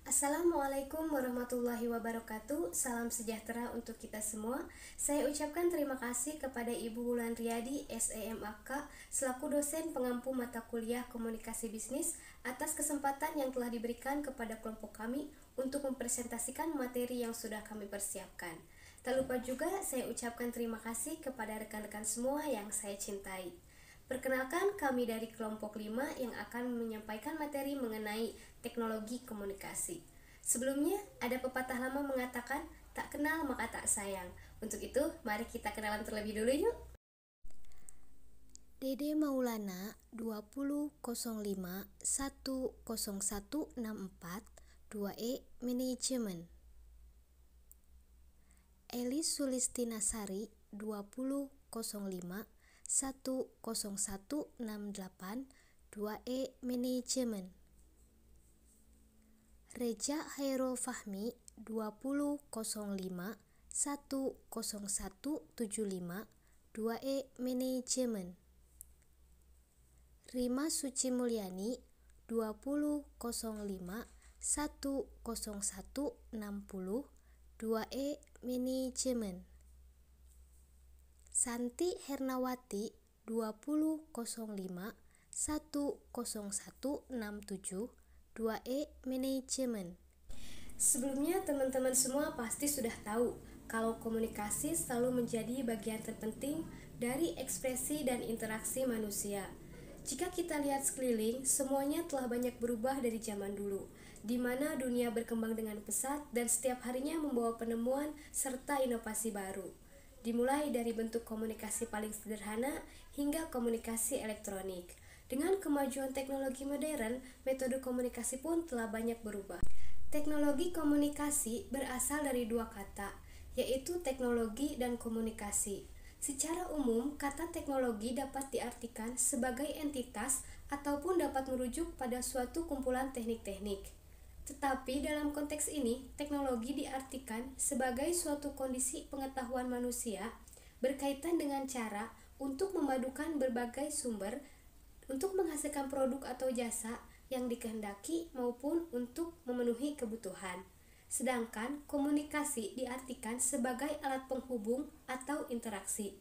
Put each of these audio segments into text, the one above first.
Assalamualaikum warahmatullahi wabarakatuh. Salam sejahtera untuk kita semua. Saya ucapkan terima kasih kepada Ibu Wulan Riyadi, SEMAK, selaku dosen pengampu mata kuliah Komunikasi Bisnis atas kesempatan yang telah diberikan kepada kelompok kami untuk mempresentasikan materi yang sudah kami persiapkan. Tak lupa juga saya ucapkan terima kasih kepada rekan-rekan semua yang saya cintai. Perkenalkan, kami dari kelompok 5 yang akan menyampaikan materi mengenai teknologi komunikasi. Sebelumnya, ada pepatah lama mengatakan, tak kenal maka tak sayang. Untuk itu, mari kita kenalan terlebih dulu yuk. Dede Maulana 2005 10164 2E Manajemen. Elis Sulistinasari 2005 10168 2E Manajemen. Reja Hairo Fahmi 2005 10175 2E Manajemen. Rima Suci Mulyani 2005 10160 2E Manajemen. Santi Hernawati 2005 10167 2E Manajemen. Sebelumnya, teman-teman semua pasti sudah tahu kalau komunikasi selalu menjadi bagian terpenting dari ekspresi dan interaksi manusia. Jika kita lihat sekeliling, semuanya telah banyak berubah dari zaman dulu, di mana dunia berkembang dengan pesat dan setiap harinya membawa penemuan serta inovasi baru. Dimulai dari bentuk komunikasi paling sederhana hingga komunikasi elektronik. Dengan kemajuan teknologi modern, metode komunikasi pun telah banyak berubah. Teknologi komunikasi berasal dari dua kata, yaitu teknologi dan komunikasi. Secara umum, kata teknologi dapat diartikan sebagai entitas ataupun dapat merujuk pada suatu kumpulan teknik-teknik. Tetapi dalam konteks ini, teknologi diartikan sebagai suatu kondisi pengetahuan manusia berkaitan dengan cara untuk memadukan berbagai sumber untuk menghasilkan produk atau jasa yang dikehendaki maupun untuk memenuhi kebutuhan. Sedangkan komunikasi diartikan sebagai alat penghubung atau interaksi.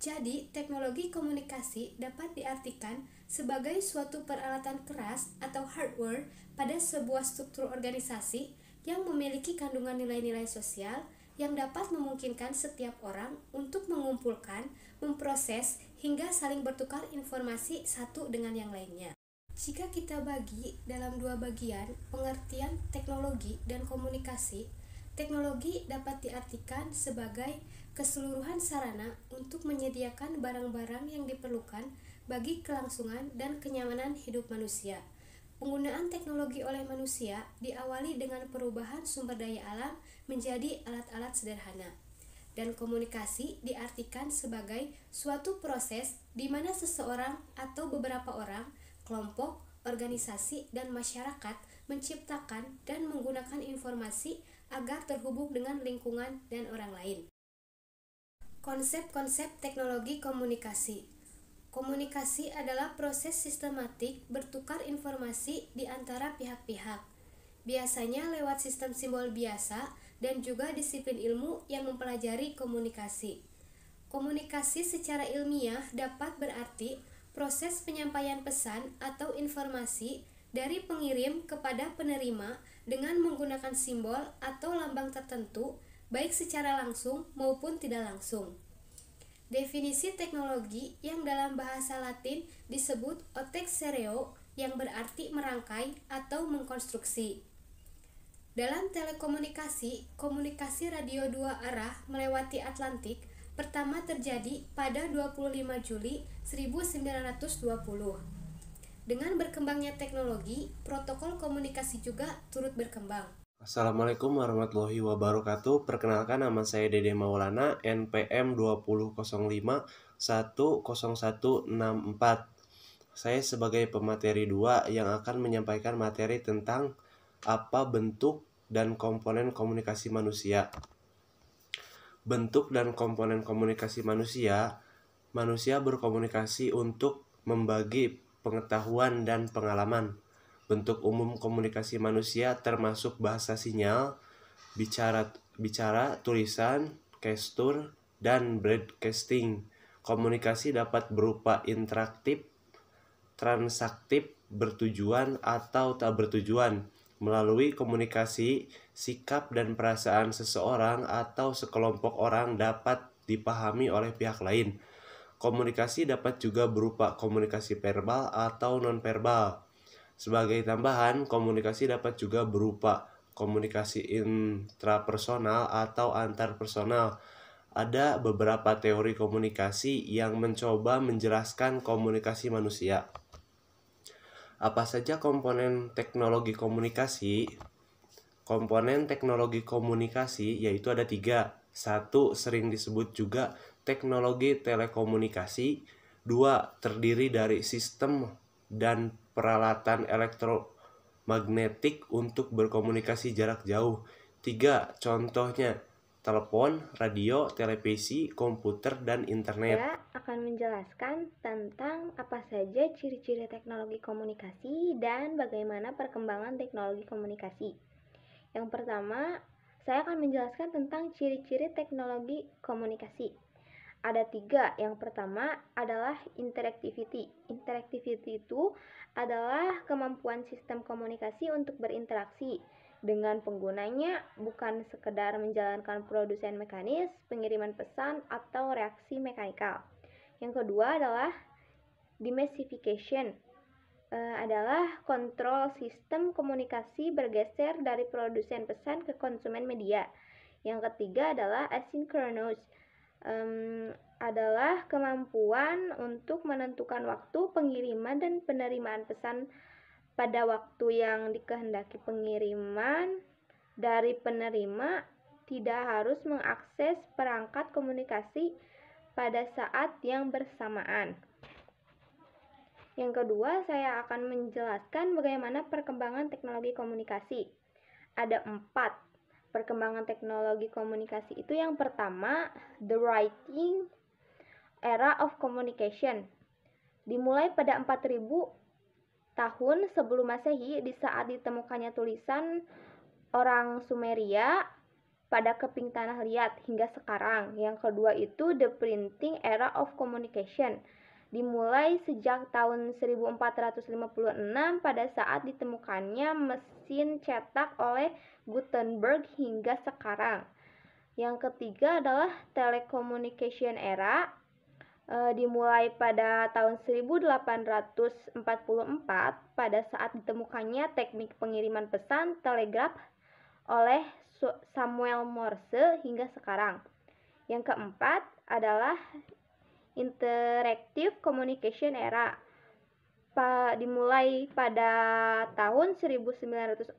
Jadi, teknologi komunikasi dapat diartikan sebagai suatu peralatan keras atau hardware pada sebuah struktur organisasi yang memiliki kandungan nilai-nilai sosial yang dapat memungkinkan setiap orang untuk mengumpulkan, memproses, hingga saling bertukar informasi satu dengan yang lainnya. Jika kita bagi dalam dua bagian, pengertian teknologi dan komunikasi, teknologi dapat diartikan sebagai keseluruhan sarana untuk menyediakan barang-barang yang diperlukan bagi kelangsungan dan kenyamanan hidup manusia. Penggunaan teknologi oleh manusia diawali dengan perubahan sumber daya alam menjadi alat-alat sederhana. Dan komunikasi diartikan sebagai suatu proses di mana seseorang atau beberapa orang, kelompok, organisasi, dan masyarakat menciptakan dan menggunakan informasi agar terhubung dengan lingkungan dan orang lain. Konsep-konsep teknologi komunikasi. Komunikasi adalah proses sistematik bertukar informasi di antara pihak-pihak, biasanya lewat sistem simbol biasa dan juga disiplin ilmu yang mempelajari komunikasi. Komunikasi secara ilmiah dapat berarti proses penyampaian pesan atau informasi dari pengirim kepada penerima dengan menggunakan simbol atau lambang tertentu, baik secara langsung maupun tidak langsung. Definisi teknologi yang dalam bahasa Latin disebut otex sereo, yang berarti merangkai atau mengkonstruksi. Dalam telekomunikasi, komunikasi radio dua arah melewati Atlantik pertama terjadi pada 25 Juli 1920. Dengan berkembangnya teknologi, protokol komunikasi juga turut berkembang. Assalamualaikum warahmatullahi wabarakatuh. Perkenalkan, nama saya Dede Maulana, NPM 2005 10164. Saya sebagai pemateri 2 yang akan menyampaikan materi tentang apa bentuk dan komponen komunikasi manusia. Bentuk dan komponen komunikasi manusia berkomunikasi untuk membagi pengetahuan dan pengalaman, Bentuk umum komunikasi manusia termasuk bahasa sinyal, bicara, tulisan, gestur, dan broadcasting. Komunikasi dapat berupa interaktif, transaktif, bertujuan, atau tak bertujuan. Melalui komunikasi, sikap dan perasaan seseorang atau sekelompok orang dapat dipahami oleh pihak lain. Komunikasi dapat juga berupa komunikasi verbal atau nonverbal. Sebagai tambahan, komunikasi dapat juga berupa komunikasi intrapersonal atau antarpersonal. Ada beberapa teori komunikasi yang mencoba menjelaskan komunikasi manusia. Apa saja komponen teknologi komunikasi? Komponen teknologi komunikasi yaitu ada 3. 1. Sering disebut juga teknologi telekomunikasi. 2. Terdiri dari sistem dan peralatan elektromagnetik untuk berkomunikasi jarak jauh. 3. Contohnya telepon, radio, televisi, komputer, dan internet. Saya akan menjelaskan tentang apa saja ciri-ciri teknologi komunikasi dan bagaimana perkembangan teknologi komunikasi. Yang pertama, saya akan menjelaskan tentang ciri-ciri teknologi komunikasi. Ada 3. Yang pertama adalah interactivity. Interactivity itu adalah kemampuan sistem komunikasi untuk berinteraksi dengan penggunanya, bukan sekedar menjalankan produsen mekanis, pengiriman pesan, atau reaksi mekanikal. Yang kedua adalah demystification. Adalah kontrol sistem komunikasi bergeser dari produsen pesan ke konsumen media. Yang ketiga adalah asynchronous. Adalah kemampuan untuk menentukan waktu pengiriman dan penerimaan pesan pada waktu yang dikehendaki. Pengiriman dari penerima tidak harus mengakses perangkat komunikasi pada saat yang bersamaan. Yang kedua, saya akan menjelaskan bagaimana perkembangan teknologi komunikasi. Ada 4 perkembangan teknologi komunikasi itu. Yang pertama, the writing era of communication. Dimulai pada 4000 tahun sebelum Masehi di saat ditemukannya tulisan orang Sumeria pada keping tanah liat hingga sekarang. Yang kedua itu the printing era of communication. Dimulai sejak tahun 1456 pada saat ditemukannya mesin cetak oleh Gutenberg hingga sekarang. Yang ketiga adalah telecommunication era. Dimulai pada tahun 1844 pada saat ditemukannya teknik pengiriman pesan telegraf oleh Samuel Morse hingga sekarang. Yang keempat adalah interactive communication era. Dimulai pada tahun 1946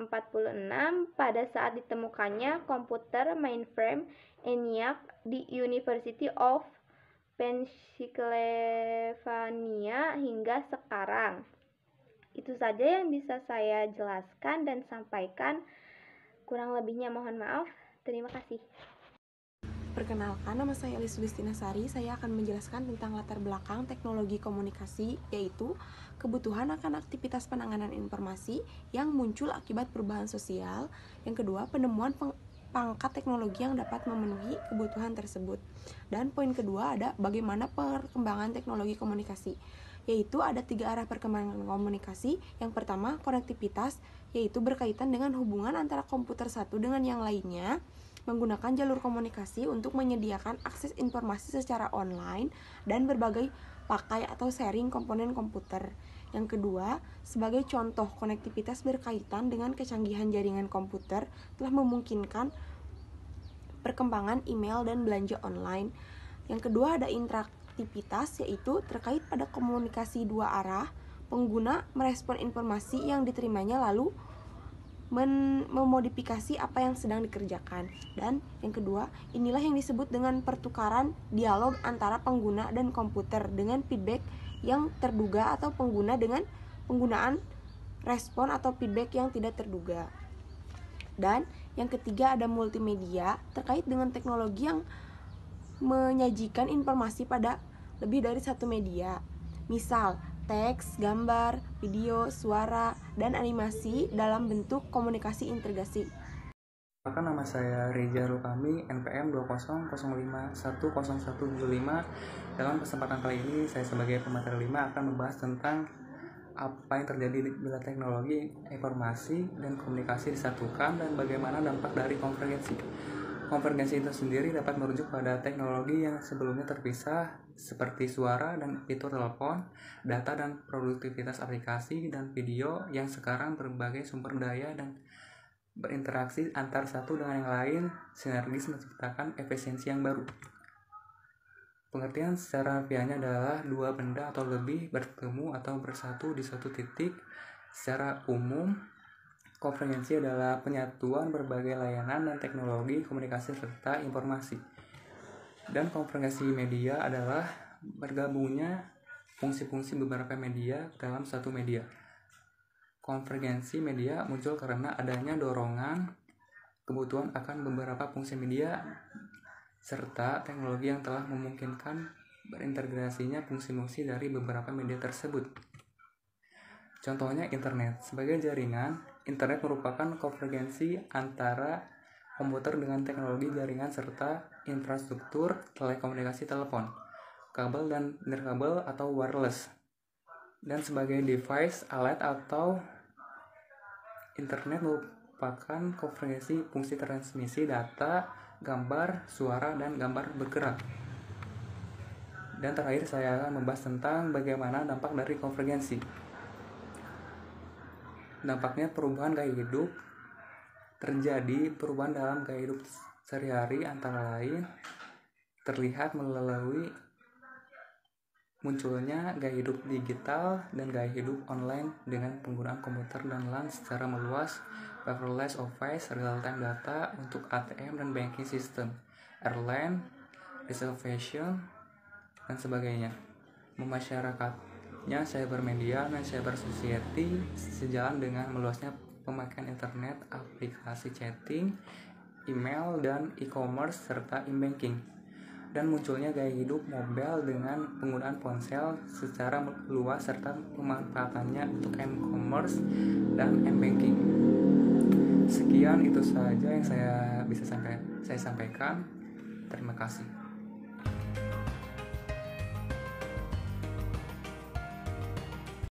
pada saat ditemukannya komputer mainframe ENIAC di University of Pennsylvania hingga sekarang. Itu saja yang bisa saya jelaskan dan sampaikan. Kurang lebihnya mohon maaf. Terima kasih. Perkenalkan, nama saya Elis Sulistina Sari. Saya akan menjelaskan tentang latar belakang teknologi komunikasi, yaitu kebutuhan akan aktivitas penanganan informasi yang muncul akibat perubahan sosial. Yang kedua, penemuan pangkat teknologi yang dapat memenuhi kebutuhan tersebut. Dan poin kedua ada bagaimana perkembangan teknologi komunikasi, yaitu ada 3 arah perkembangan komunikasi. Yang pertama, konektivitas, yaitu berkaitan dengan hubungan antara komputer satu dengan yang lainnya, menggunakan jalur komunikasi untuk menyediakan akses informasi secara online dan berbagai pakai atau sharing komponen komputer. Yang kedua, sebagai contoh konektivitas berkaitan dengan kecanggihan jaringan komputer telah memungkinkan perkembangan email dan belanja online. Yang kedua ada interaktivitas, yaitu terkait pada komunikasi 2 arah. Pengguna merespon informasi yang diterimanya lalu memodifikasi apa yang sedang dikerjakan. Dan yang kedua, inilah yang disebut dengan pertukaran dialog antara pengguna dan komputer dengan feedback yang terduga atau pengguna dengan penggunaan respon atau feedback yang tidak terduga. Dan yang ketiga ada multimedia, terkait dengan teknologi yang menyajikan informasi pada lebih dari satu media. Misal, teks, gambar, video, suara, dan animasi dalam bentuk komunikasi integrasi. Perkenalkan, nama saya Reza Rukami, NPM 2005101175. Dalam kesempatan kali ini, saya sebagai pemateri 5 akan membahas tentang apa yang terjadi bila teknologi, informasi, dan komunikasi disatukan dan bagaimana dampak dari konvergensi. Konvergensi itu sendiri dapat merujuk pada teknologi yang sebelumnya terpisah seperti suara dan fitur telepon, data dan produktivitas aplikasi, dan video yang sekarang berbagai sumber daya dan berinteraksi antar satu dengan yang lain, sinergis menciptakan efisiensi yang baru. Pengertian secara harfiahnya adalah dua benda atau lebih bertemu atau bersatu di suatu titik. Secara umum, konvergensi adalah penyatuan berbagai layanan dan teknologi komunikasi serta informasi. Dan konvergensi media adalah bergabungnya fungsi-fungsi beberapa media dalam satu media. Konvergensi media muncul karena adanya dorongan kebutuhan akan beberapa fungsi media serta teknologi yang telah memungkinkan berintegrasinya fungsi-fungsi dari beberapa media tersebut. Contohnya internet. Sebagai jaringan, internet merupakan konvergensi antara komputer dengan teknologi jaringan serta infrastruktur telekomunikasi telepon, kabel dan nirkabel atau wireless. Dan sebagai device, alat atau internet merupakan konvergensi fungsi transmisi data, gambar, suara, dan gambar bergerak. Dan terakhir saya akan membahas tentang bagaimana dampak dari konvergensi. Dampaknya perubahan gaya hidup. Terjadi perubahan dalam gaya hidup sehari-hari, antara lain terlihat melalui munculnya gaya hidup digital dan gaya hidup online dengan penggunaan komputer dan LAN secara meluas, paperless office, real-time data untuk ATM dan banking system, airline, reservation, dan sebagainya. Memasyarakatnya cyber media dan cyber society sejalan dengan meluasnya pemakaian internet, aplikasi chatting, email, dan e-commerce, serta e-banking. Dan munculnya gaya hidup mobile dengan penggunaan ponsel secara luas serta pemanfaatannya untuk e-commerce dan e-banking. Sekian itu saja yang saya sampaikan. Terima kasih.